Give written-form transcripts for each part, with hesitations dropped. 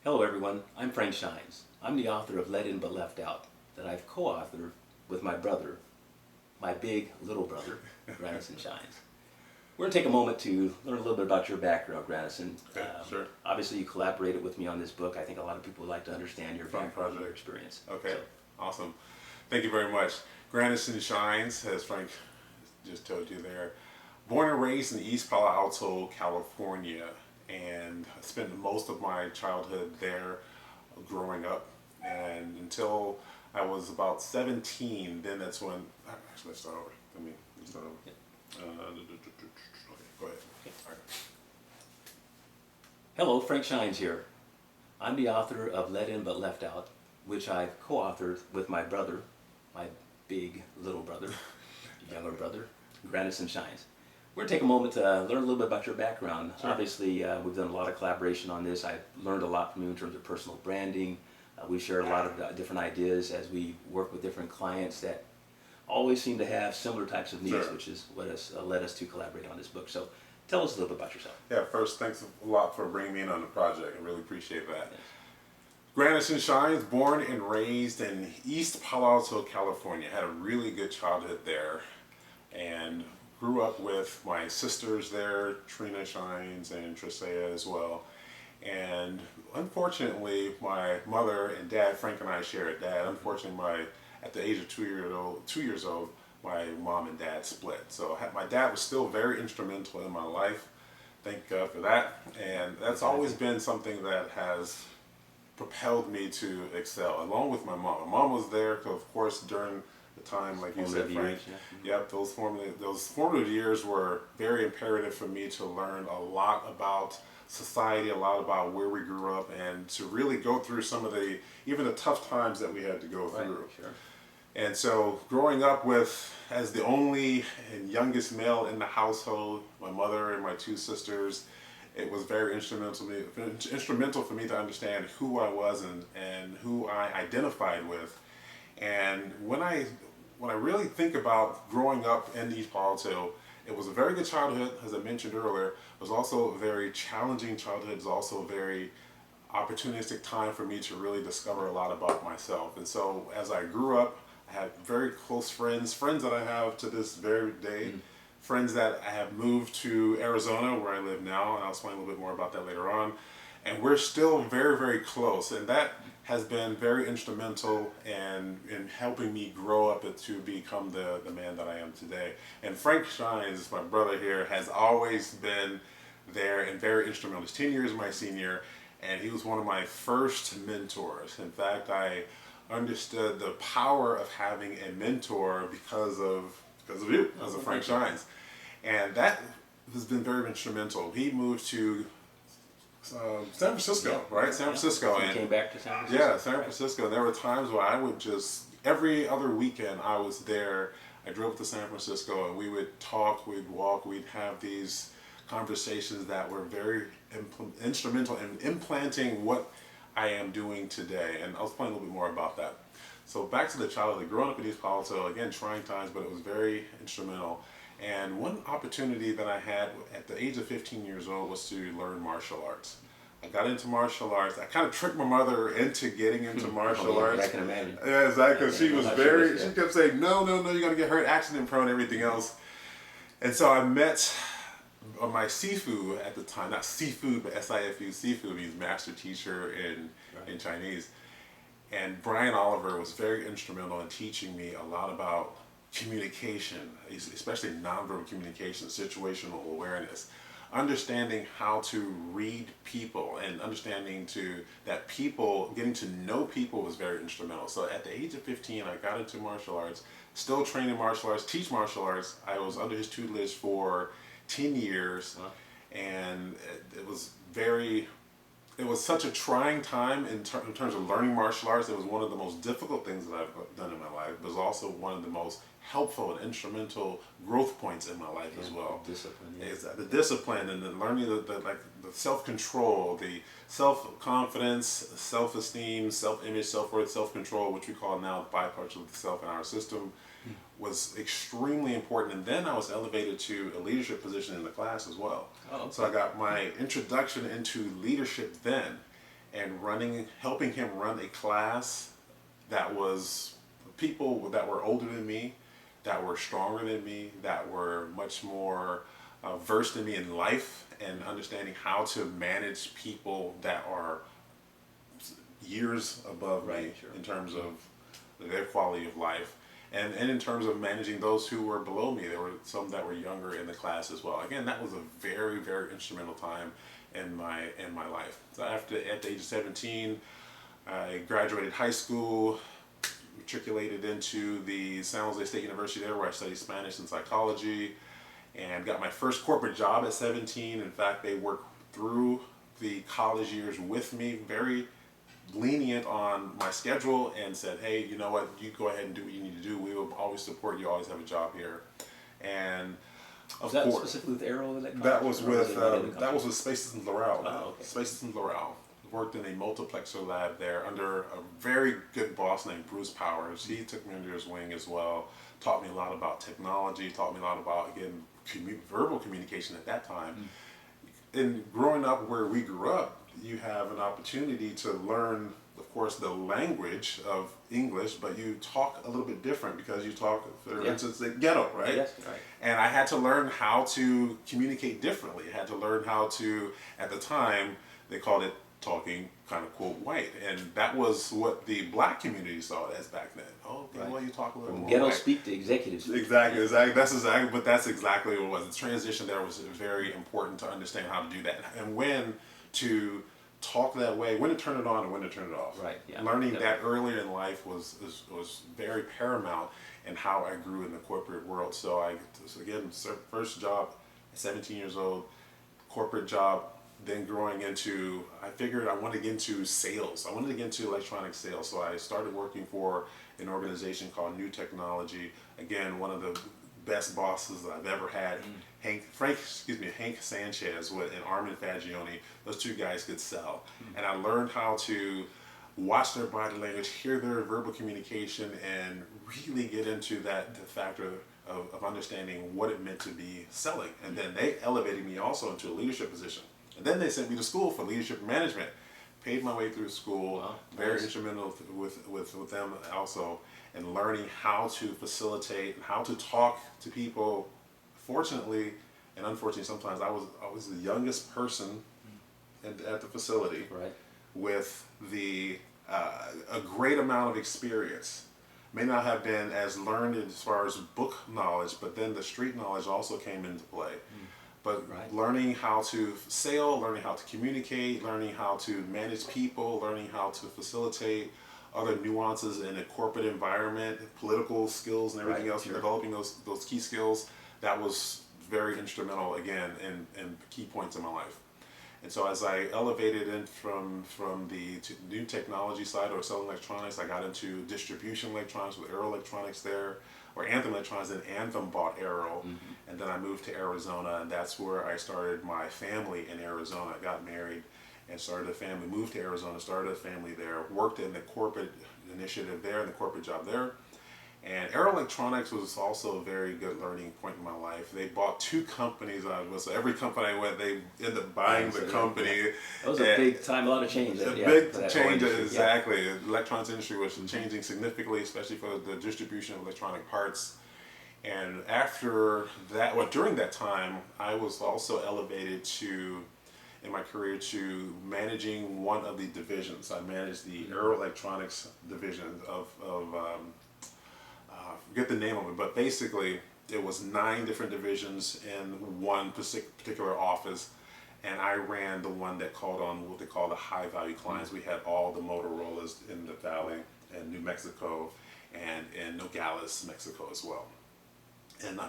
Hello everyone, I'm Frank Shines. I'm the author of Let In But Left Out that I've co-authored with my brother, my big little brother, Granison Shines. We're going to take a moment to learn a little bit about your background, Granison. Okay, sure. Obviously you collaborated with me on this book. I think a lot of people would like to understand your background and your experience. Okay, So, awesome. Thank you very much. Granison Shines, as Frank just told you there, born and raised in East Palo Alto, California, and I spent most of my childhood there growing up. And until I was about 17, then that's when, actually let's start over. Let's start over. Okay, go ahead. All right. hello, Frank Shines here. I'm the author of Let In But Left Out, which I've co-authored with my brother, my big little brother, younger brother, Granison Shines. We're going to take a moment to learn a little bit about your background. Sure. Obviously, we've done a lot of collaboration on this. I've learned a lot from you in terms of personal branding. We share a lot of different ideas as we work with different clients that always seem to have similar types of needs, Sure. which is what has led us to collaborate on this book. So tell us a little bit about yourself. Yeah, first, thanks a lot for bringing me in on the project. I really appreciate that. Yes. Granison Shines, born and raised in East Palo Alto, California. Had a really good childhood there and grew up with my sisters there, Trina Shines and Trisea as well. And unfortunately, my mother and dad, Frank and I share a dad. Unfortunately, at the age of 2 years old, my mom and dad split. So my dad was still very instrumental in my life. Thank God for that. And that's always been something that has propelled me to excel, along with my mom. My mom was there, of course, during the time, like you said, Formative Frank. years, yeah. Yep, those formative years were very imperative for me to learn a lot about society, a lot about where we grew up, and to really go through some of even the tough times that we had to go Right, through. sure. And so growing up as the only and youngest male in the household, my mother and my two sisters, it was very instrumental for me to understand who I was and who I identified with. And when I really think about growing up in East Palo Alto, it was a very good childhood, as I mentioned earlier. It was also a very challenging childhood. It was also a very opportunistic time for me to really discover a lot about myself. And so as I grew up, I had very close friends that I have to this very day, friends that I have moved to Arizona, where I live now, and I'll explain a little bit more about that later on. And we're still very, very close, and that has been very instrumental in helping me grow up to become the man that I am today. And Frank Shines, my brother here, has always been there and very instrumental. He's 10 years my senior, and he was one of my first mentors. In fact, I understood the power of having a mentor because of you, because of Frank Shines. And that has been very instrumental. He moved to San Francisco, right? San Francisco. You And came back to San Francisco? yeah, San Francisco. And there were times where I would every other weekend I was there. I drove to San Francisco and we would talk, we'd walk, we'd have these conversations that were very instrumental in implanting what I am doing today. And I'll explain a little bit more about that. So back to the childhood, growing up in East Palo Alto, again, trying times, but it was very instrumental. And one opportunity that I had at the age of 15 years old was to learn martial arts. I got into martial arts. I kind of tricked my mother into getting into martial arts. I can imagine. Yeah, exactly. Because she was she Yeah. kept saying, no, you're going to get hurt, accident prone, everything else. And so I met my Sifu at the time, not seafood, but Sifu, Sifu means master teacher in Chinese. And Brian Oliver was very instrumental in teaching me a lot about communication, especially nonverbal communication, situational awareness, understanding how to read people and understanding getting to know people was very instrumental. So at the age of 15, I got into martial arts, still training martial arts, teach martial arts. I was under his tutelage for 10 years. Wow. And it was such a trying time in terms of learning martial arts. It was one of the most difficult things that I've done in my life. It was also one of the most helpful and instrumental growth points in my life as well. Discipline, yeah. Is the discipline and the learning the self-control, the self-confidence, self-esteem, self-image, self-worth, self-control, which we call now the 5 parts of the self in our system, was extremely important. And then I was elevated to a leadership position in the class as well. Oh, okay. So I got my introduction into leadership then. and helping him run a class that was people that were older than me, that were stronger than me, that were much more versed than me in life and understanding how to manage people that are years above me Right, sure. in terms of their quality of life. And in terms of managing those who were below me, there were some that were younger in the class as well. Again, that was a very, very instrumental time in my life. So at the age of 17, I graduated high school, matriculated into the San Jose State University there, where I studied Spanish and psychology, and got my first corporate job at 17. In fact, they worked through the college years with me, very lenient on my schedule, and said, hey, you know what, you go ahead and do what you need to do. We will always support you, always have a job here. And Was of that course, specifically with Aero Electronics? that was or with it another company? that was with Spaces in Laurel. Oh, okay. Spaces in Laurel. Worked in a multiplexer lab there under a very good boss named Bruce Powers. He took me under his wing as well. Taught me a lot about technology. Taught me a lot about, again, verbal communication at that time. In growing up where we grew up, you have an opportunity to learn, of course, the language of English, but you talk a little bit different because you talk, for instance, the ghetto, right? Yes, right. And I had to learn how to communicate differently. I had to learn how to, at the time, they called it talking kind of quote white, and that was what the black community saw it as back then. Oh, okay, Right. well, you talk a little From more ghetto white. speak to executive speak. Exactly. But that's exactly what it was. The transition there was very important to understand how to do that and when to talk that way, when to turn it on and when to turn it off. Right, yeah, Learning that definitely. earlier in life was very paramount in how I grew in the corporate world. So again, first job at 17 years old, corporate job. Then growing into, I figured I wanted to get into sales. I wanted to get into electronic sales. So I started working for an organization called New Technology. Again, one of the best bosses that I've ever had. Hank Sanchez and Armin Fagioni. Those two guys could sell. And I learned how to watch their body language, hear their verbal communication, and really get into the factor of understanding what it meant to be selling. And then they elevated me also into a leadership position. And then they sent me to school for leadership management. Paid my way through school. Wow, very nice. instrumental with them also, and learning how to facilitate and how to talk to people. Fortunately and unfortunately, sometimes I was the youngest person at the facility, Right. with a great amount of experience. May not have been as learned as far as book knowledge, but then the street knowledge also came into play. But Right. learning how to sell, learning how to communicate, learning how to manage people, learning how to facilitate other nuances in a corporate environment, political skills and everything Right, else, sure. developing those key skills, that was very instrumental again in key points in my life. And so as I elevated in from the new technology side or selling electronics, I got into distribution electronics with Aero Electronics there, or Anthem Electronics, and Anthem bought Aero. And then I moved to Arizona, and that's where I started my family in Arizona. I got married and started a family, moved to Arizona, started a family there, worked in the corporate initiative there, in the corporate job there. And Aero Electronics was also a very good learning point in my life. They bought two companies out of it. So every company I went, they ended up buying the company. That was a big time, a lot of change. A yeah, big for that change, whole industry, exactly. The electronics industry was changing significantly, especially for the distribution of electronic parts. And after that, well, during that time, I was also elevated in my career to managing one of the divisions. I managed the Aero Electronics division of I forget the name of it, but basically it was 9 different divisions in one particular office, and I ran the one that called on what they call the high value clients. We had all the Motorola's in the Valley and New Mexico and in Nogales, Mexico as well. And I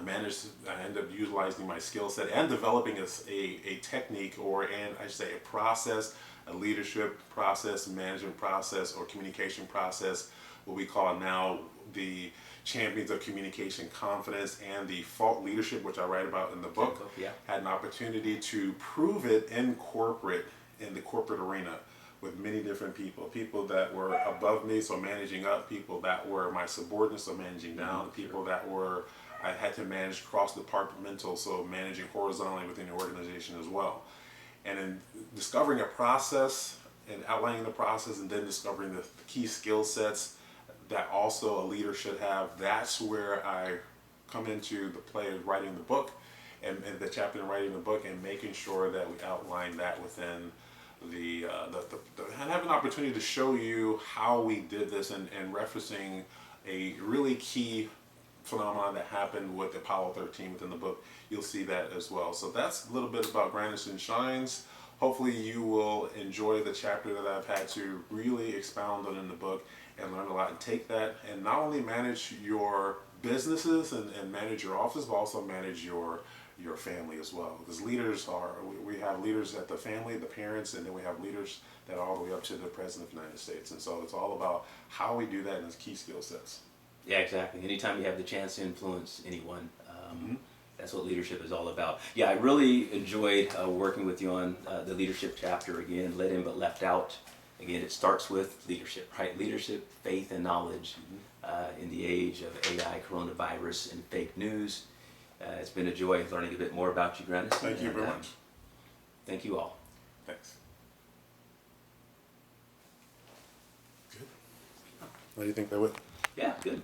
ended up utilizing my skill set and developing a technique, I should say a process, a leadership process, management process, or communication process, what we call now the champions of communication confidence and the thought leadership, which I write about in the book. Yeah. Had an opportunity to prove it in the corporate arena, with many different people that were above me, so managing up, people that were my subordinates, so managing down, people that were, I had to manage cross-departmental, so managing horizontally within the organization as well. And in discovering a process and outlining the process, and then discovering the key skill sets that also a leader should have. That's where I come into the play of writing the book, and the chapter in writing the book, and making sure that we outline that within and have an opportunity to show you how we did this, and referencing a really key phenomenon that happened with Apollo 13 within the book. You'll see that as well. So that's a little bit about Granison Shines. Hopefully you will enjoy the chapter that I've had to really expound on in the book, and learn a lot, and take that and not only manage your businesses and manage your office, but also manage your family as well. Because leaders we have leaders at the family, the parents, and then we have leaders that are all the way up to the President of the United States. And so it's all about how we do that and its key skill sets. Yeah, exactly. Anytime you have the chance to influence anyone, that's what leadership is all about. Yeah, I really enjoyed working with you on the leadership chapter again, Let In But Left Out. Again, it starts with leadership, right? Leadership, faith, and knowledge in the age of AI, coronavirus, and fake news. It's been a joy learning a bit more about you, Granison. Thank you very much. Thank you all. Thanks. Good. What do you think that would? Yeah, good.